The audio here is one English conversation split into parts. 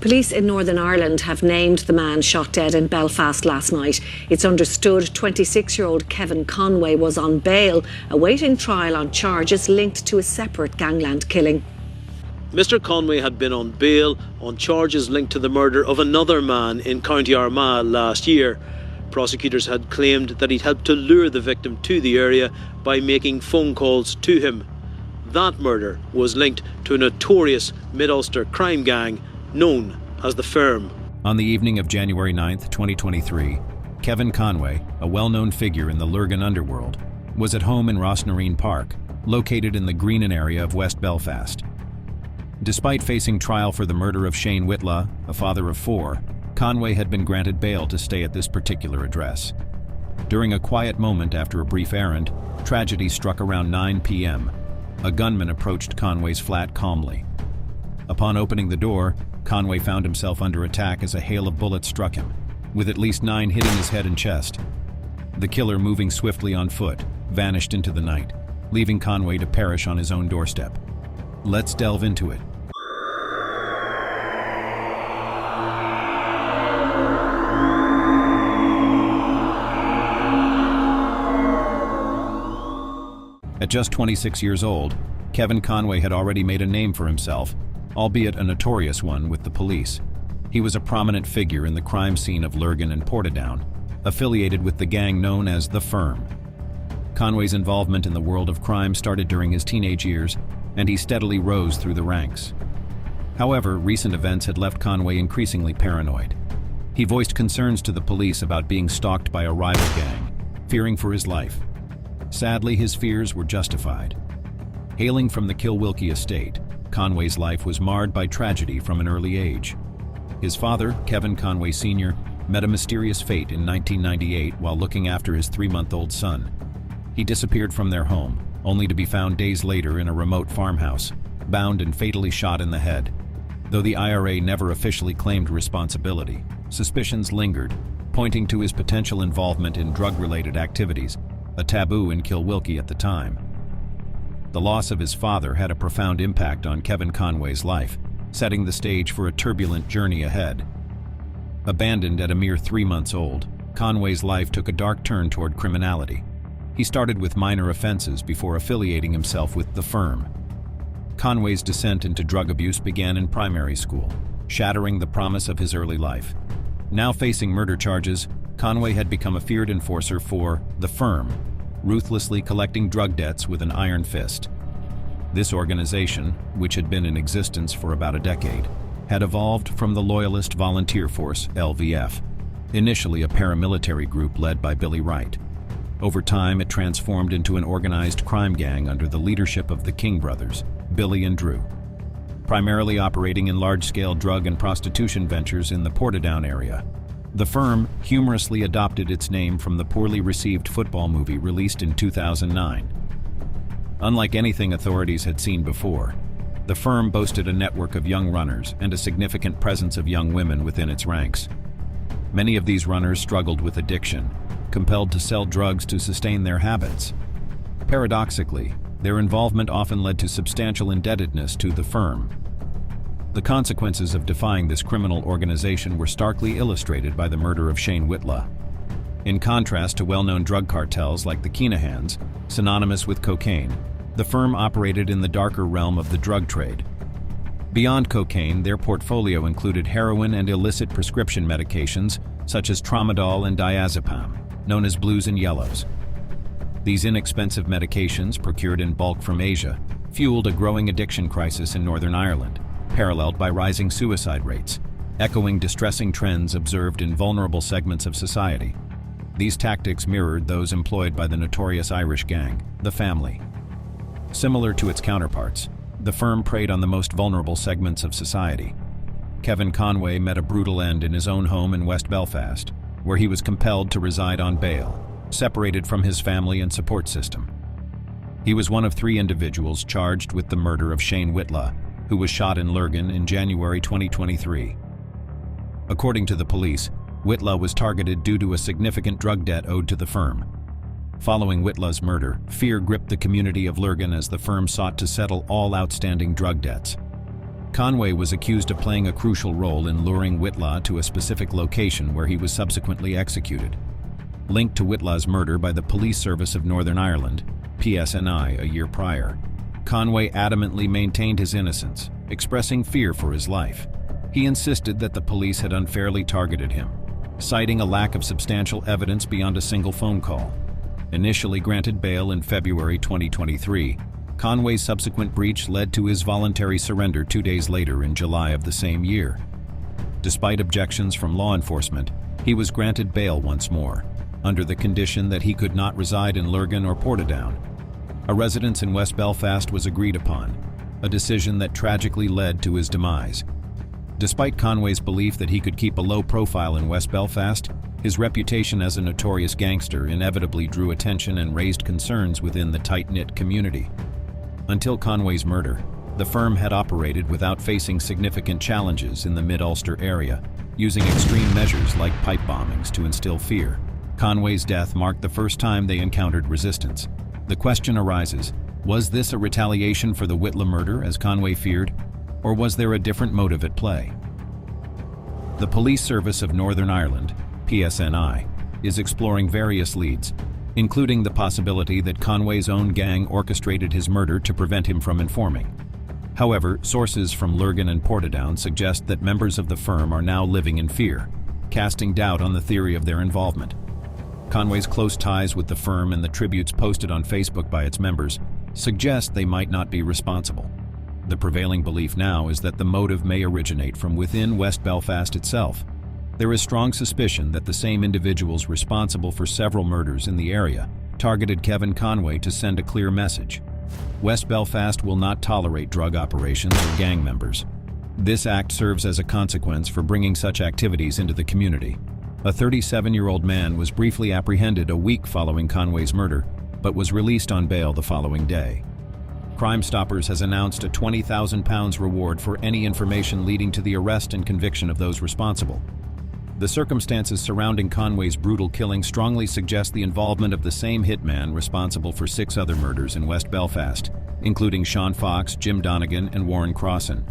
Police in Northern Ireland have named the man shot dead in Belfast last night. It's understood 26-year-old Kevin Conway was on bail, awaiting trial on charges linked to a separate gangland killing. Mr Conway had been on bail on charges linked to the murder of another man in County Armagh last year. Prosecutors had claimed that he'd helped to lure the victim to the area by making phone calls to him. That murder was linked to a notorious Mid-Ulster crime gang known as the Firm. On the evening of January 9th, 2023, Kevin Conway, a well-known figure in the Lurgan underworld, was at home in Rossnareen Park, located in the Greenan area of West Belfast. Despite facing trial for the murder of Shane Whitla, a father of 4, Conway had been granted bail to stay at this particular address. During a quiet moment after a brief errand, tragedy struck around 9 p.m. A gunman approached Conway's flat calmly. Upon opening the door, Conway found himself under attack as a hail of bullets struck him, with at least 9 hitting his head and chest. The killer, moving swiftly on foot, vanished into the night, leaving Conway to perish on his own doorstep. Let's delve into it. At just 26 years old, Kevin Conway had already made a name for himself, albeit a notorious one with the police. He was a prominent figure in the crime scene of Lurgan and Portadown, affiliated with the gang known as the Firm. Conway's involvement in the world of crime started during his teenage years, and he steadily rose through the ranks. However, recent events had left Conway increasingly paranoid. He voiced concerns to the police about being stalked by a rival gang, fearing for his life. Sadly, his fears were justified. Hailing from the Kilwilkie estate, Conway's life was marred by tragedy from an early age. His father, Kevin Conway Sr., met a mysterious fate in 1998 while looking after his 3-month-old son. He disappeared from their home, only to be found days later in a remote farmhouse, bound and fatally shot in the head. Though the IRA never officially claimed responsibility, suspicions lingered, pointing to his potential involvement in drug-related activities, a taboo in Kilwilkie at the time. The loss of his father had a profound impact on Kevin Conway's life, setting the stage for a turbulent journey ahead. Abandoned at a mere 3 months old, Conway's life took a dark turn toward criminality. He started with minor offenses before affiliating himself with the Firm. Conway's descent into drug abuse began in primary school, shattering the promise of his early life. Now facing murder charges, Conway had become a feared enforcer for the Firm, ruthlessly collecting drug debts with an iron fist. This organization, which had been in existence for about a decade, had evolved from the Loyalist Volunteer Force, LVF, initially a paramilitary group led by Billy Wright. Over time, it transformed into an organized crime gang under the leadership of the King brothers, Billy and Drew. Primarily operating in large-scale drug and prostitution ventures in the Portadown area, the Firm humorously adopted its name from the poorly received football movie released in 2009. Unlike anything authorities had seen before, the Firm boasted a network of young runners and a significant presence of young women within its ranks. Many of these runners struggled with addiction, compelled to sell drugs to sustain their habits. Paradoxically, their involvement often led to substantial indebtedness to the Firm. The consequences of defying this criminal organization were starkly illustrated by the murder of Shane Whitla. In contrast to well-known drug cartels like the Kinahans, synonymous with cocaine, the Firm operated in the darker realm of the drug trade. Beyond cocaine, their portfolio included heroin and illicit prescription medications such as tramadol and diazepam, known as blues and yellows. These inexpensive medications, procured in bulk from Asia, fueled a growing addiction crisis in Northern Ireland, paralleled by rising suicide rates, echoing distressing trends observed in vulnerable segments of society. These tactics mirrored those employed by the notorious Irish gang, the Family. Similar to its counterparts, the Firm preyed on the most vulnerable segments of society. Kevin Conway met a brutal end in his own home in West Belfast, where he was compelled to reside on bail, separated from his family and support system. He was one of 3 individuals charged with the murder of Shane Whitla, who was shot in Lurgan in January 2023. According to the police, Whitla was targeted due to a significant drug debt owed to the Firm. Following Whitla's murder, fear gripped the community of Lurgan as the Firm sought to settle all outstanding drug debts. Conway was accused of playing a crucial role in luring Whitlaw to a specific location where he was subsequently executed. Linked to Whitlaw's murder by the Police Service of Northern Ireland, PSNI, a year prior, Conway adamantly maintained his innocence, expressing fear for his life. He insisted that the police had unfairly targeted him, citing a lack of substantial evidence beyond a single phone call. Initially granted bail in February 2023, Conway's subsequent breach led to his voluntary surrender 2 days later in July of the same year. Despite objections from law enforcement, he was granted bail once more, under the condition that he could not reside in Lurgan or Portadown. A residence in West Belfast was agreed upon, a decision that tragically led to his demise. Despite Conway's belief that he could keep a low profile in West Belfast, his reputation as a notorious gangster inevitably drew attention and raised concerns within the tight-knit community. Until Conway's murder, the firm had operated without facing significant challenges in the Mid-Ulster area, using extreme measures like pipe bombings to instill fear. Conway's death marked the first time they encountered resistance. The question arises, was this a retaliation for the Whitlaw murder, as Conway feared, or was there a different motive at play? The Police Service of Northern Ireland, PSNI, is exploring various leads, including the possibility that Conway's own gang orchestrated his murder to prevent him from informing. However, sources from Lurgan and Portadown suggest that members of the firm are now living in fear, casting doubt on the theory of their involvement. Conway's close ties with the firm and the tributes posted on Facebook by its members suggest they might not be responsible. The prevailing belief now is that the motive may originate from within West Belfast itself. There is strong suspicion that the same individuals responsible for several murders in the area targeted Kevin Conway to send a clear message. West Belfast will not tolerate drug operations or gang members. This act serves as a consequence for bringing such activities into the community. A 37-year-old man was briefly apprehended a week following Conway's murder, but was released on bail the following day. Crime Stoppers has announced a £20,000 reward for any information leading to the arrest and conviction of those responsible. The circumstances surrounding Conway's brutal killing strongly suggest the involvement of the same hitman responsible for 6 other murders in West Belfast, including Sean Fox, Jim Donegan, and Warren Crossan.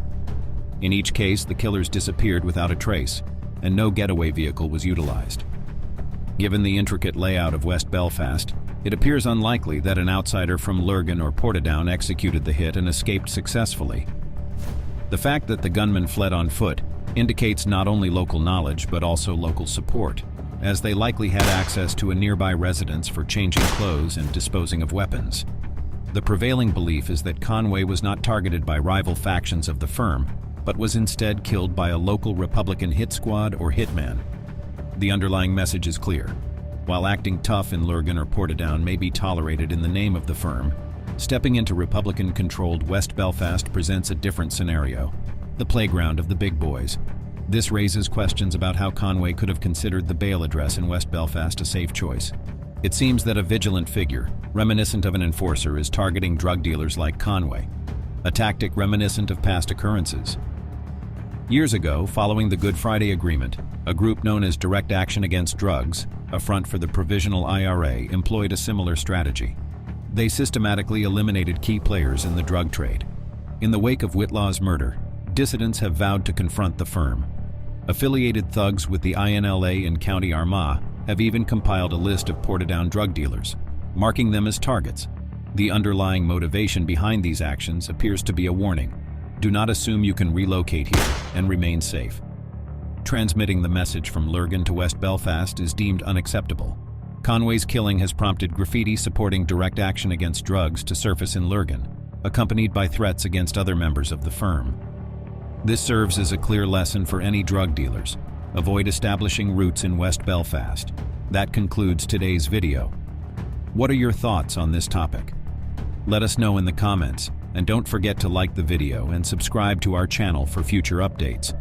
In each case, the killers disappeared without a trace, and no getaway vehicle was utilized. Given the intricate layout of West Belfast, it appears unlikely that an outsider from Lurgan or Portadown executed the hit and escaped successfully. The fact that the gunman fled on foot indicates not only local knowledge but also local support, as they likely had access to a nearby residence for changing clothes and disposing of weapons. The prevailing belief is that Conway was not targeted by rival factions of the firm, but was instead killed by a local Republican hit squad or hitman. The underlying message is clear. While acting tough in Lurgan or Portadown may be tolerated in the name of the firm, stepping into Republican-controlled West Belfast presents a different scenario, the playground of the big boys. This raises questions about how Conway could have considered the bail address in West Belfast a safe choice. It seems that a vigilant figure, reminiscent of an enforcer, is targeting drug dealers like Conway, a tactic reminiscent of past occurrences. Years ago, following the Good Friday Agreement, a group known as Direct Action Against Drugs, a front for the Provisional IRA, employed a similar strategy. They systematically eliminated key players in the drug trade. In the wake of Whitlaw's murder, dissidents have vowed to confront the firm. Affiliated thugs with the INLA in County Armagh have even compiled a list of Portadown drug dealers, marking them as targets. The underlying motivation behind these actions appears to be a warning. Do not assume you can relocate here and remain safe. Transmitting the message from Lurgan to West Belfast is deemed unacceptable. Conway's killing has prompted graffiti supporting Direct Action Against Drugs to surface in Lurgan, accompanied by threats against other members of the firm. This serves as a clear lesson for any drug dealers. Avoid establishing roots in West Belfast. That concludes today's video. What are your thoughts on this topic? Let us know in the comments, and don't forget to like the video and subscribe to our channel for future updates.